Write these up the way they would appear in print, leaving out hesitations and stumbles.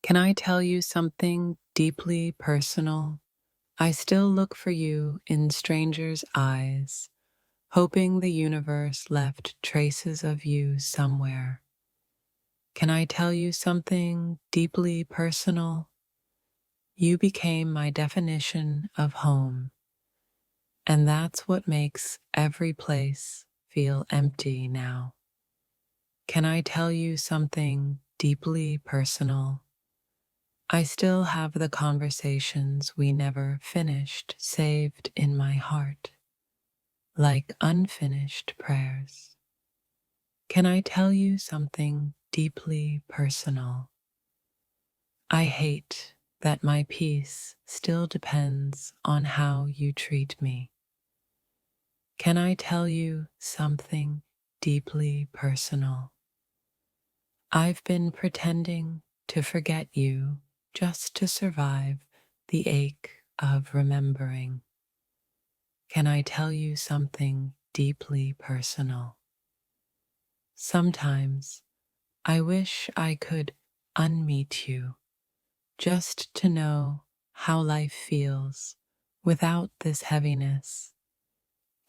Can I tell you something deeply personal? I still look for you in strangers' eyes, hoping the universe left traces of you somewhere. Can I tell you something deeply personal? You became my definition of home, and that's what makes every place feel empty now. Can I tell you something deeply personal? I still have the conversations we never finished saved in my heart, like unfinished prayers. Can I tell you something deeply personal? I hate that my peace still depends on how you treat me. Can I tell you something deeply personal? I've been pretending to forget you just to survive the ache of remembering. Can I tell you something deeply personal? Sometimes I wish I could unmeet you just to know how life feels without this heaviness.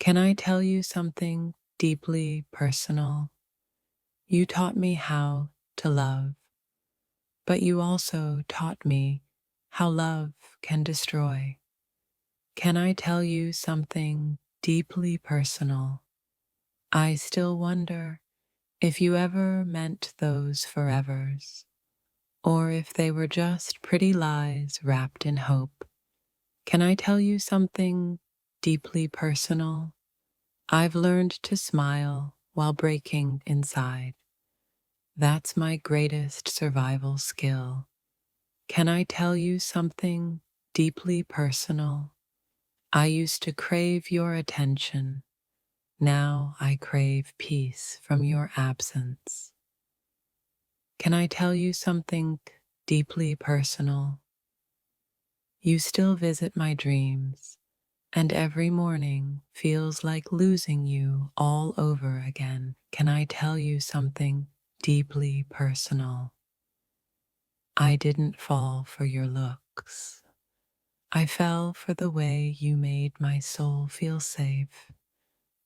Can I tell you something deeply personal? You taught me how to love, but you also taught me how love can destroy. Can I tell you something deeply personal? I still wonder if you ever meant those forevers, or if they were just pretty lies wrapped in hope. Can I tell you something deeply personal? I've learned to smile while breaking inside. That's my greatest survival skill. Can I tell you something deeply personal? I used to crave your attention. Now I crave peace from your absence. Can I tell you something deeply personal? You still visit my dreams, and every morning feels like losing you all over again. Can I tell you something deeply personal? I didn't fall for your looks. I fell for the way you made my soul feel safe.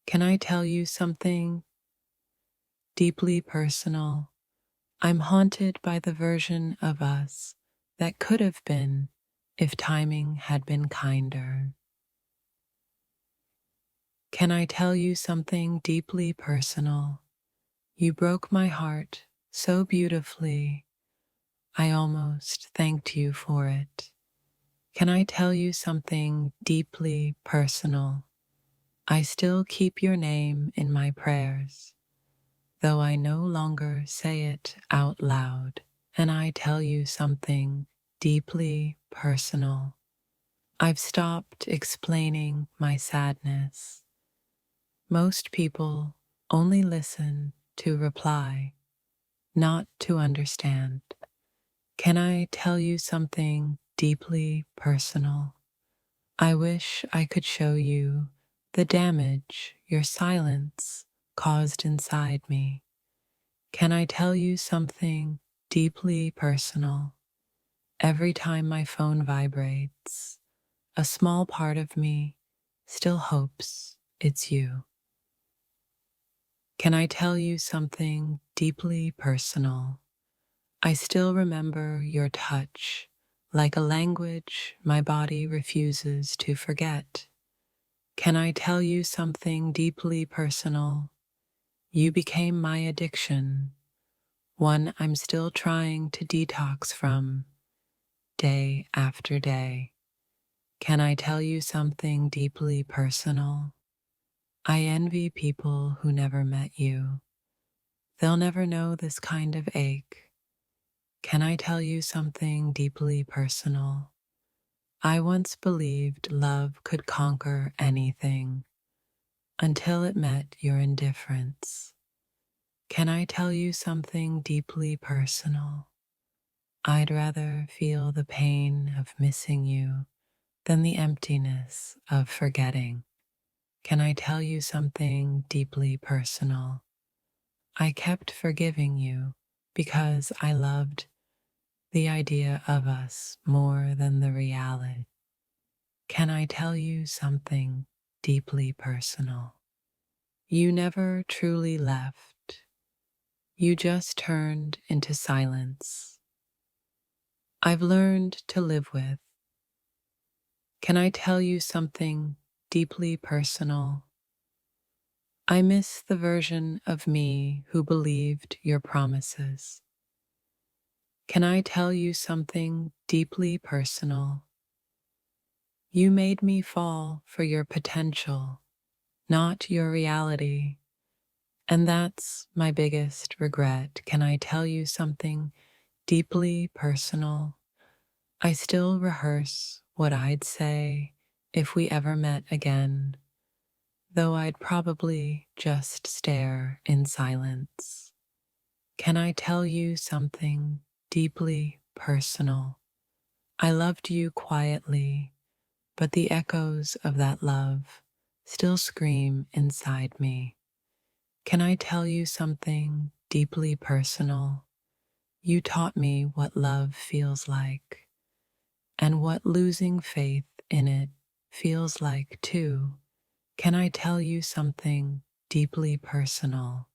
Can I tell you something deeply personal? I'm haunted by the version of us that could have been if timing had been kinder. Can I tell you something deeply personal? You broke my heart so beautifully, I almost thanked you for it. Can I tell you something deeply personal? I still keep your name in my prayers, though I no longer say it out loud. And I tell you something deeply personal. I've stopped explaining my sadness. Most people only listen to reply, not to understand. Can I tell you something deeply personal? I wish I could show you the damage your silence caused inside me. Can I tell you something deeply personal? Every time my phone vibrates, a small part of me still hopes it's you. Can I tell you something deeply personal? I still remember your touch, like a language my body refuses to forget. Can I tell you something deeply personal? You became my addiction, one I'm still trying to detox from, day after day. Can I tell you something deeply personal? I envy people who never met you. They'll never know this kind of ache. Can I tell you something deeply personal? I once believed love could conquer anything until it met your indifference. Can I tell you something deeply personal? I'd rather feel the pain of missing you than the emptiness of forgetting. Can I tell you something deeply personal? I kept forgiving you because I loved the idea of us more than the reality. Can I tell you something deeply personal? You never truly left. You just turned into silence. I've learned to live with. Can I tell you something deeply personal? I miss the version of me who believed your promises. Can I tell you something deeply personal? You made me fall for your potential, not your reality. And that's my biggest regret. Can I tell you something deeply personal? I still rehearse what I'd say if we ever met again, though I'd probably just stare in silence. Can I tell you something deeply personal? I loved you quietly, but the echoes of that love still scream inside me. Can I tell you something deeply personal? You taught me what love feels like and what losing faith in it feels like too. Can I tell you something deeply personal?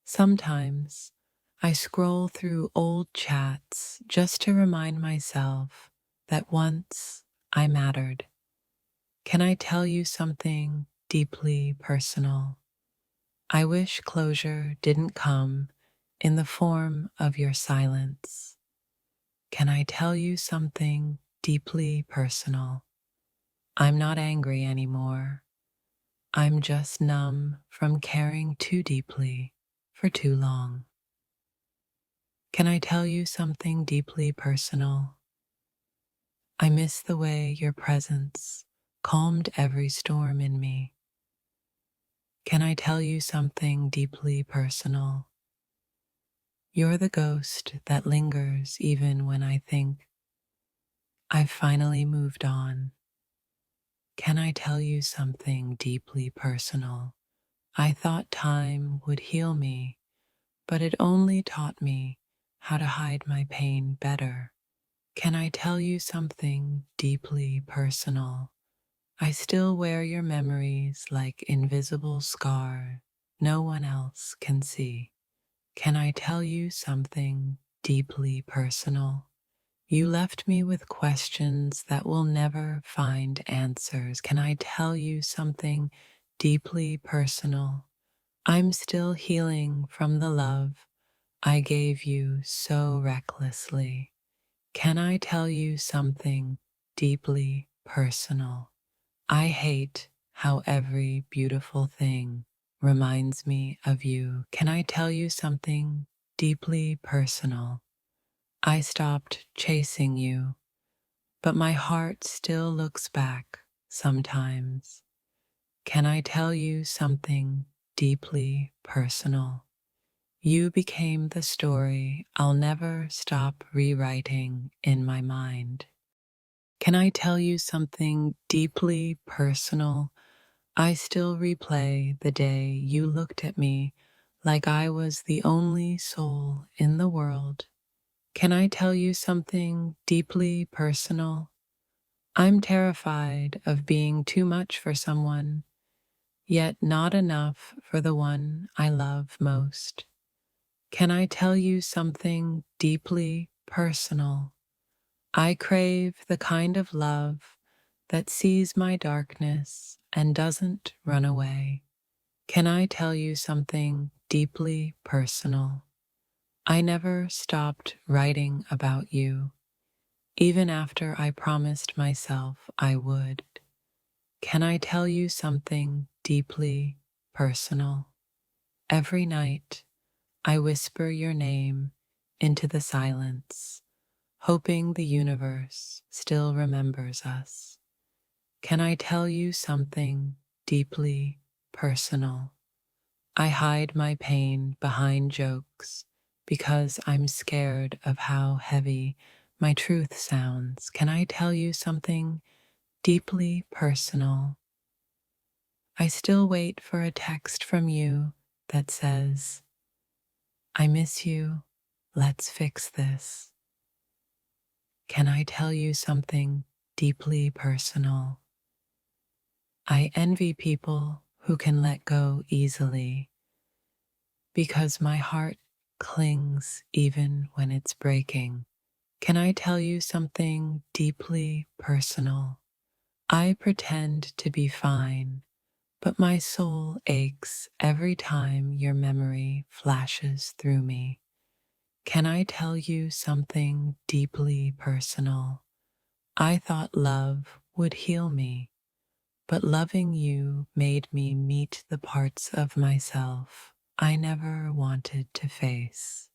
Sometimes I scroll through old chats just to remind myself that once I mattered. Can I tell you something deeply personal? I wish closure didn't come in the form of your silence. Can I tell you something deeply personal? I'm not angry anymore. I'm just numb from caring too deeply for too long. Can I tell you something deeply personal? I miss the way your presence calmed every storm in me. Can I tell you something deeply personal? You're the ghost that lingers even when I think I've finally moved on. Can I tell you something deeply personal? I thought time would heal me, but it only taught me how to hide my pain better. Can I tell you something deeply personal? I still wear your memories like invisible scars no one else can see. Can I tell you something deeply personal? You left me with questions that will never find answers. Can I tell you something deeply personal? I'm still healing from the love I gave you so recklessly. Can I tell you something deeply personal? I hate how every beautiful thing reminds me of you. Can I tell you something deeply personal? I stopped chasing you, but my heart still looks back sometimes. Can I tell you something deeply personal? You became the story I'll never stop rewriting in my mind. Can I tell you something deeply personal? I still replay the day you looked at me like I was the only soul in the world. Can I tell you something deeply personal? I'm terrified of being too much for someone, yet not enough for the one I love most. Can I tell you something deeply personal? I crave the kind of love that sees my darkness and doesn't run away. Can I tell you something deeply personal? I never stopped writing about you, even after I promised myself I would. Can I tell you something deeply personal? Every night, I whisper your name into the silence, hoping the universe still remembers us. Can I tell you something deeply personal? I hide my pain behind jokes because I'm scared of how heavy my truth sounds. Can I tell you something deeply personal? I still wait for a text from you that says, I miss you, let's fix this. Can I tell you something deeply personal? I envy people who can let go easily because my heart clings even when it's breaking. Can I tell you something deeply personal? I pretend to be fine, but my soul aches every time your memory flashes through me. Can I tell you something deeply personal? I thought love would heal me, but loving you made me meet the parts of myself I never wanted to face.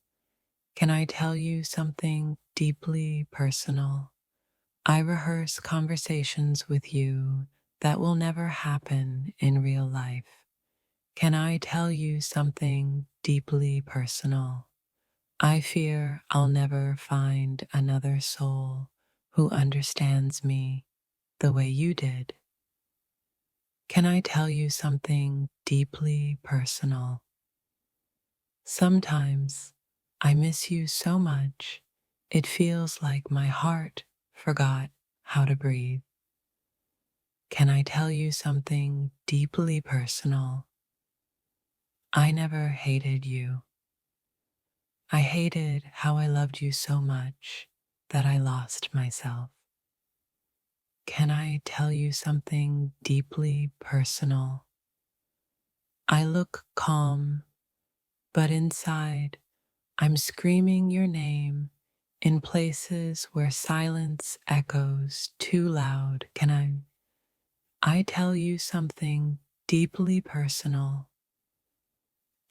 Can I tell you something deeply personal? I rehearse conversations with you that will never happen in real life. Can I tell you something deeply personal? I fear I'll never find another soul who understands me the way you did. Can I tell you something deeply personal? Sometimes I miss you so much, it feels like my heart forgot how to breathe. Can I tell you something deeply personal? I never hated you. I hated how I loved you so much that I lost myself. Can I tell you something deeply personal? I look calm, but inside I'm screaming your name in places where silence echoes too loud. Can I tell you something deeply personal?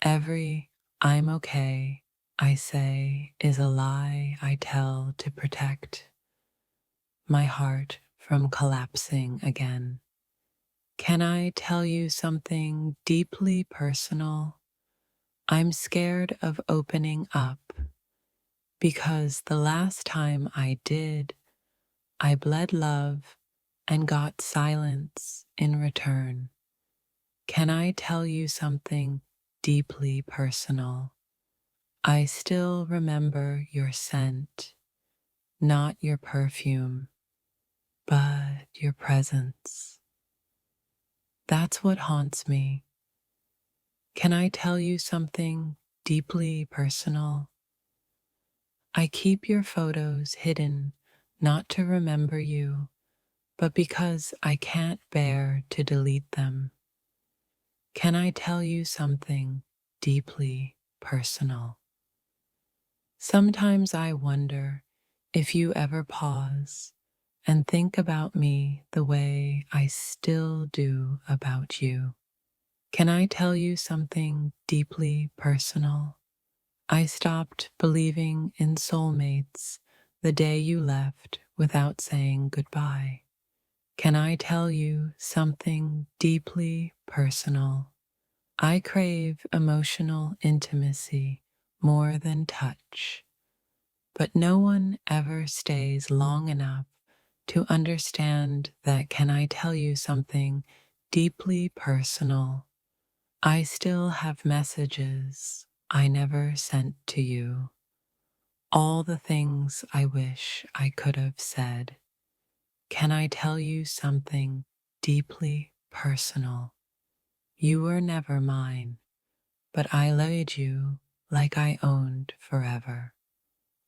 Every I'm okay I say is a lie I tell to protect my heart from collapsing again. Can I tell you something deeply personal? I'm scared of opening up because the last time I did, I bled love and got silence in return. Can I tell you something deeply personal? I still remember your scent, not your perfume, but your presence. That's what haunts me. Can I tell you something deeply personal? I keep your photos hidden, not to remember you, but because I can't bear to delete them. Can I tell you something deeply personal? Sometimes I wonder if you ever pause and think about me the way I still do about you. Can I tell you something deeply personal? I stopped believing in soulmates the day you left without saying goodbye. Can I tell you something deeply personal? I crave emotional intimacy more than touch, but no one ever stays long enough to understand that. Can I tell you something deeply personal? I still have messages I never sent to you. All the things I wish I could have said. Can I tell you something deeply personal? You were never mine, but I loved you like I owned forever.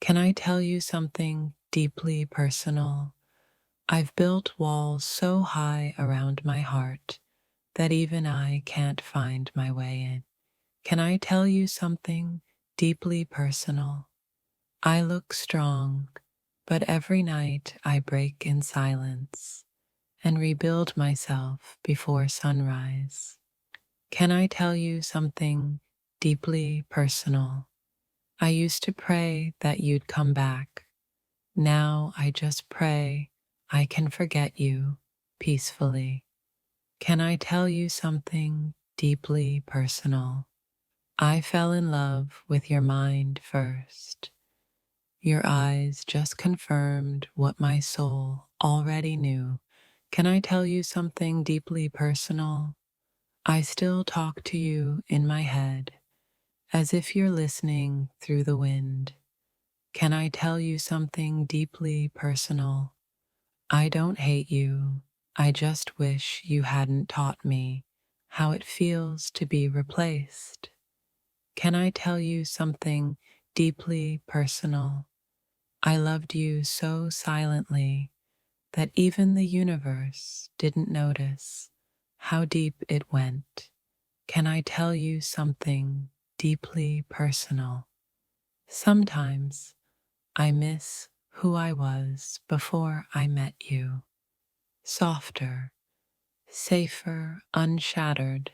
Can I tell you something deeply personal? I've built walls so high around my heart that even I can't find my way in. Can I tell you something deeply personal? I look strong, but every night I break in silence and rebuild myself before sunrise. Can I tell you something deeply personal? I used to pray that you'd come back. Now I just pray I can forget you peacefully. Can I tell you something deeply personal? I fell in love with your mind first. Your eyes just confirmed what my soul already knew. Can I tell you something deeply personal? I still talk to you in my head, as if you're listening through the wind. Can I tell you something deeply personal? I don't hate you. I just wish you hadn't taught me how it feels to be replaced. Can I tell you something deeply personal? I loved you so silently that even the universe didn't notice how deep it went. Can I tell you something deeply personal? Sometimes I miss who I was before I met you. Softer, safer, unshattered.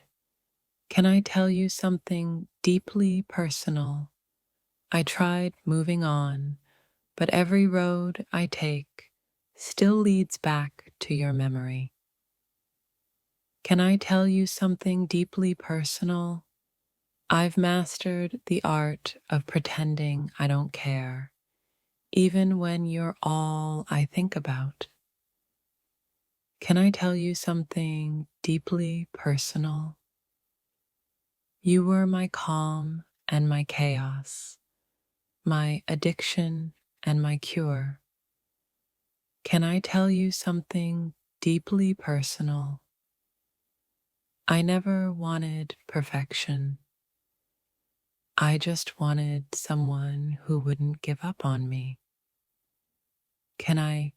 Can I tell you something deeply personal? I tried moving on, but every road I take still leads back to your memory. Can I tell you something deeply personal? I've mastered the art of pretending I don't care, even when you're all I think about. Can I tell you something deeply personal? You were my calm and my chaos, my addiction and my cure. Can I tell you something deeply personal? I never wanted perfection. I just wanted someone who wouldn't give up on me. Can I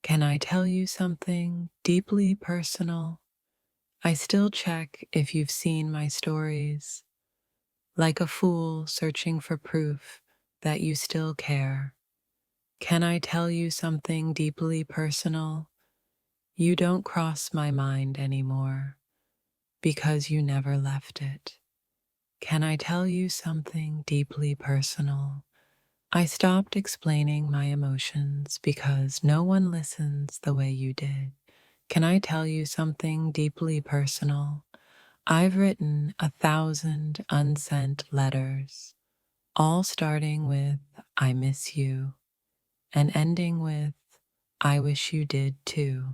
can I tell you something deeply personal? I still check if you've seen my stories, like a fool searching for proof that you still care. Can I tell you something deeply personal? You don't cross my mind anymore because you never left it. Can I tell you something deeply personal? I stopped explaining my emotions because no one listens the way you did. Can I tell you something deeply personal? I've written 1,000 unsent letters, all starting with I miss you and ending with I wish you did too.